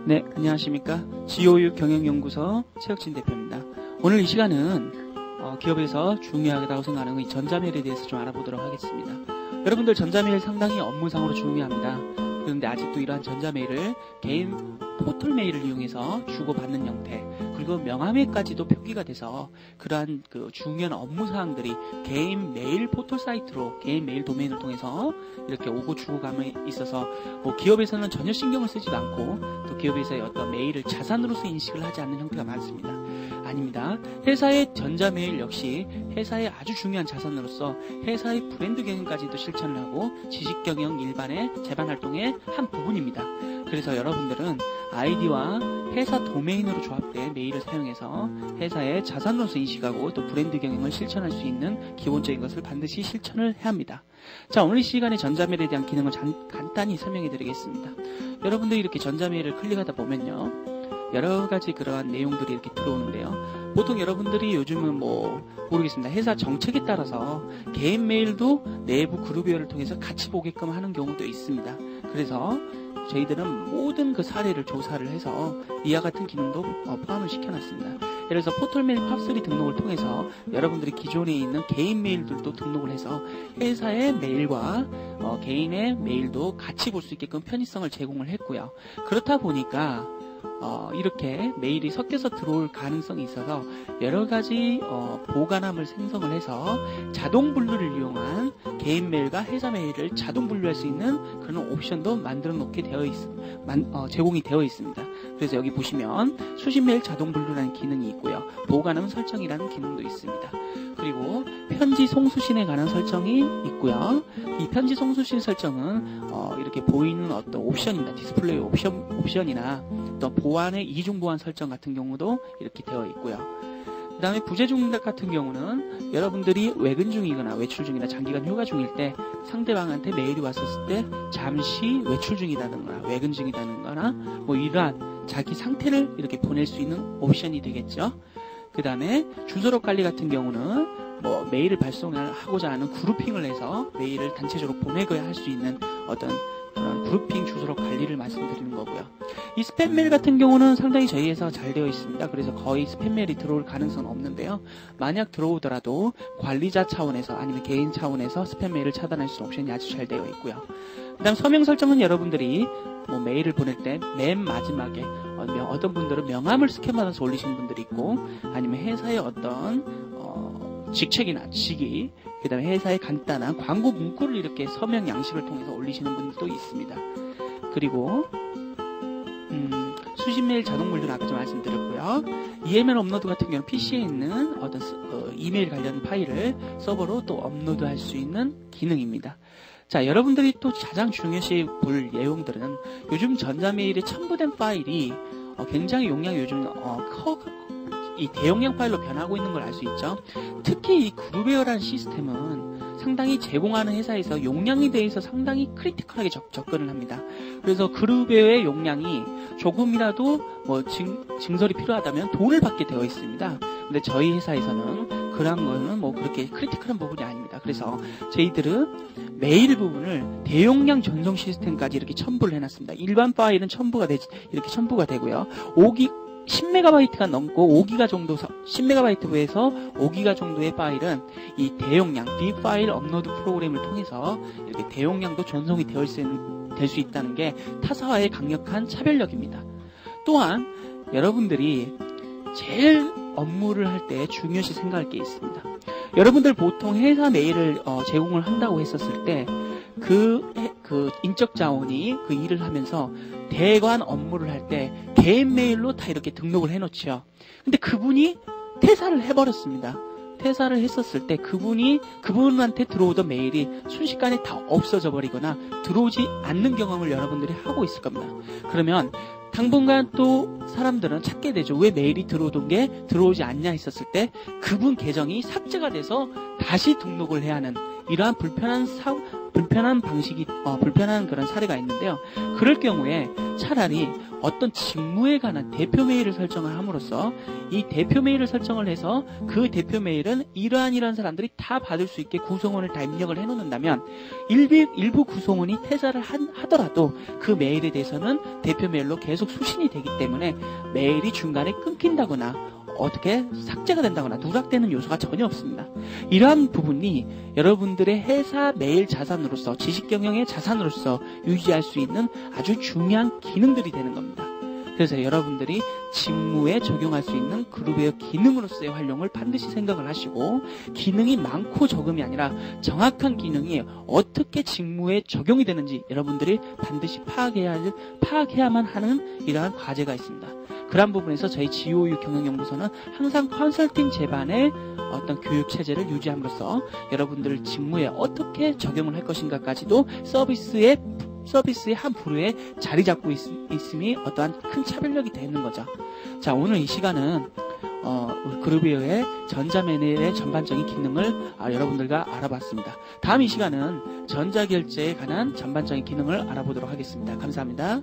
네, 안녕하십니까. 지오유 경영연구소 최혁진 대표입니다. 오늘 이 시간은 기업에서 중요하다고 생각하는 이 전자메일에 대해서 좀 알아보도록 하겠습니다. 여러분들 전자메일 상당히 업무상으로 중요합니다. 그런데 아직도 이러한 전자메일을 개인 포털메일을 이용해서 주고받는 형태, 그리고 명함에까지도 표기가 돼서 그러한 그 중요한 업무사항들이 개인 메일 포털 사이트로, 개인 메일 도메인을 통해서 이렇게 오고 주고감에 있어서 기업에서는 전혀 신경을 쓰지도 않고 또 기업에서의 어떤 메일을 자산으로서 인식을 하지 않는 형태가 많습니다. 아닙니다. 회사의 전자메일 역시 회사의 아주 중요한 자산으로서 회사의 브랜드 경영까지도 실천을 하고 지식경영 일반의 재반활동의 한 부분입니다. 그래서 여러분들은 아이디와 회사 도메인으로 조합된 메일을 사용해서 회사의 자산으로서 인식하고 또 브랜드 경영을 실천할 수 있는 기본적인 것을 반드시 실천을 해야 합니다. 자, 오늘 이 시간에 전자메일에 대한 기능을 간단히 설명해 드리겠습니다. 여러분들이 이렇게 전자메일을 클릭하다 보면요, 여러가지 그러한 내용들이 이렇게 들어오는데요. 보통 여러분들이 요즘은 모르겠습니다. 회사 정책에 따라서 개인 메일도 내부 그룹웨어를 통해서 같이 보게끔 하는 경우도 있습니다. 그래서 저희들은 모든 그 사례를 조사를 해서 이와 같은 기능도 포함을 시켜놨습니다. 예를 들어서 포털메일 팝3 등록을 통해서 여러분들이 기존에 있는 개인 메일들도 등록을 해서 회사의 메일과 개인의 메일도 같이 볼 수 있게끔 편의성을 제공을 했고요. 그렇다 보니까 이렇게 메일이 섞여서 들어올 가능성이 있어서 여러가지 보관함을 생성을 해서 자동 분류를 이용한 개인 메일과 회사 메일을 자동 분류할 수 있는 그런 옵션도 만들어 놓게 제공이 되어 있습니다. 그래서 여기 보시면 수신 메일 자동 분류라는 기능이 있고요. 보관함 설정이라는 기능도 있습니다. 그리고 편지 송수신에 관한 설정이 있고요. 이 편지 송수신 설정은 이렇게 보이는 어떤 옵션입니다. 디스플레이 옵션이나 또 보안의 이중 보안 설정 같은 경우도 이렇게 되어 있고요. 그 다음에 부재중답 같은 경우는 여러분들이 외근 중이거나 외출 중이나 장기간 휴가 중일 때 상대방한테 메일이 왔었을 때 잠시 외출 중이다든가 외근 중이다든가 이러한 자기 상태를 이렇게 보낼 수 있는 옵션이 되겠죠. 그 다음에 주소록 관리 같은 경우는 메일을 발송하고자 하는 그룹핑을 해서 메일을 단체적으로 보내고야 할 수 있는 어떤 그런 그룹핑 주소록 관리를 말씀드리는 거고요. 이 스팸 메일 같은 경우는 상당히 저희 회사가 잘 되어 있습니다. 그래서 거의 스팸 메일이 들어올 가능성은 없는데요. 만약 들어오더라도 관리자 차원에서 아니면 개인 차원에서 스팸 메일을 차단할 수 있는 옵션이 아주 잘 되어 있고요. 그 다음 서명 설정은 여러분들이 메일을 보낼 때 맨 마지막에 어떤 분들은 명함을 스캔받아서 올리시는 분들이 있고 아니면 회사의 어떤 직책이나 직위, 그 다음에 회사의 간단한 광고 문구를 이렇게 서명 양식을 통해서 올리시는 분들도 있습니다. 그리고 수신 메일 자동 분류는 아까 좀 말씀드렸고요. EML 업로드 같은 경우는 PC에 있는 어떤 이메일 관련 파일을 서버로 또 업로드할 수 있는 기능입니다. 자, 여러분들이 또 가장 중요시 볼 내용들은 요즘 전자메일에 첨부된 파일이 굉장히 용량이 요즘 이 대용량 파일로 변하고 있는 걸 알 수 있죠. 특히 이 그룹웨어라는 시스템은 상당히 제공하는 회사에서 용량에 대해서 상당히 크리티컬하게 접근을 합니다. 그래서 그룹웨어의 용량이 조금이라도 증설이 필요하다면 돈을 받게 되어 있습니다. 근데 저희 회사에서는 그런 거는 그렇게 크리티컬한 부분이 아닙니다. 그래서 저희들은 메일 부분을 대용량 전송 시스템까지 이렇게 첨부를 해놨습니다. 일반 파일은 이렇게 첨부가 되고요. 10MB가 넘고 5기가 정도, 10MB에서 5기가 정도의 파일은 이 대용량, 빅 파일 업로드 프로그램을 통해서 이렇게 대용량도 전송이 될 수 있다는 게 타사와의 강력한 차별력입니다. 또한 여러분들이 제일 업무를 할 때 중요시 생각할 게 있습니다. 여러분들 보통 회사 메일을 제공을 한다고 했었을 때 그 인적 자원이 그 일을 하면서 대관 업무를 할 때 개인 메일로 다 이렇게 등록을 해놓죠. 근데 그분이 퇴사를 해버렸습니다. 퇴사를 했었을 때 그분한테 들어오던 메일이 순식간에 다 없어져 버리거나 들어오지 않는 경험을 여러분들이 하고 있을 겁니다. 그러면 당분간 또 사람들은 찾게 되죠. 왜 메일이 들어오던 게 들어오지 않냐 했었을 때 그분 계정이 삭제가 돼서 다시 등록을 해야 하는 이러한 불편한 방식이 불편한 그런 사례가 있는데요. 그럴 경우에 차라리 어떤 직무에 관한 대표 메일을 설정을 함으로써 이 대표 메일을 설정을 해서 그 대표 메일은 이러한 사람들이 다 받을 수 있게 구성원을 다 입력을 해놓는다면 일부 구성원이 퇴사를 하더라도 그 메일에 대해서는 대표 메일로 계속 수신이 되기 때문에 메일이 중간에 끊긴다거나 어떻게 삭제가 된다거나 누락되는 요소가 전혀 없습니다. 이러한 부분이 여러분들의 회사 메일 자산으로서 지식경영의 자산으로서 유지할 수 있는 아주 중요한 기능들이 되는 겁니다. 그래서 여러분들이 직무에 적용할 수 있는 그룹웨어 기능으로서의 활용을 반드시 생각을 하시고 기능이 많고 적음이 아니라 정확한 기능이 어떻게 직무에 적용이 되는지 여러분들이 반드시 파악해야만 하는 이러한 과제가 있습니다. 그런 부분에서 저희 GOU 경영연구소는 항상 컨설팅 제반의 어떤 교육 체제를 유지함으로써 여러분들 직무에 어떻게 적용을 할 것인가까지도 서비스의 한 부류에 자리 잡고 있음이 어떠한 큰 차별력이 되는 거죠. 자, 오늘 이 시간은 그룹웨어의 전자메일의 전반적인 기능을 여러분들과 알아봤습니다. 다음 이 시간은 전자결제에 관한 전반적인 기능을 알아보도록 하겠습니다. 감사합니다.